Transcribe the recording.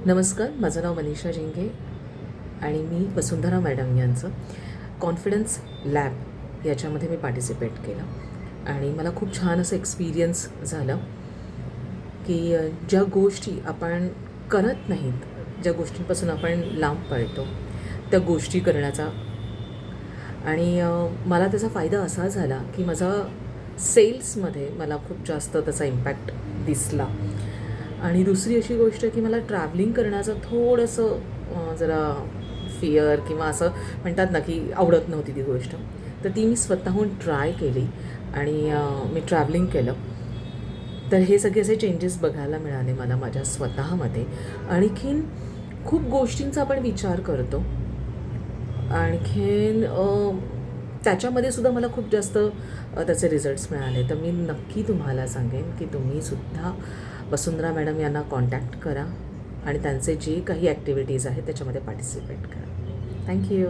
नमस्कार, माझं नाव मनीषा जिंगे आणि मी वसुंधरा मॅडम यांचं कॉन्फिडन्स लॅब याच्यामध्ये मी पार्टिसिपेट केलं आणि मला खूप छान असं एक्सपिरियन्स झालं की ज्या गोष्टी आपण करत नाहीत, ज्या गोष्टींपासून आपण लांब पळतो त्या गोष्टी करण्याचा. आणि मला त्याचा फायदा असा झाला की माझा सेल्समध्ये मला खूप जास्त त्याचा इम्पॅक्ट दिसला. आणि दुसरी अशी गोष्ट की मला ट्रॅव्हलिंग करण्याचं थोडंसं जरा फिअर किंवा असं म्हणतात ना की आवडत नव्हती ती गोष्ट. तर ती मी स्वतःहून ट्राय केली आणि मी ट्रॅव्हलिंग केलं. तर हे सगळे असे चेंजेस बघायला मिळाले मला माझ्या स्वतःमध्ये. आणखीन खूप गोष्टींचा आपण विचार करतो. आणखीन त्याच्यामध्ये सुद्धा मला खूप जास्त त्याचे रिझल्ट्स मिळाले. तर मी नक्की तुम्हाला सांगेन की तुम्हीसुद्धा वसुंधरा मॅडम यांना कॉन्टॅक्ट करा आणि त्यांचे जे काही ॲक्टिव्हिटीज आहेत त्याच्यामध्ये पार्टिसिपेट करा. थँक्यू.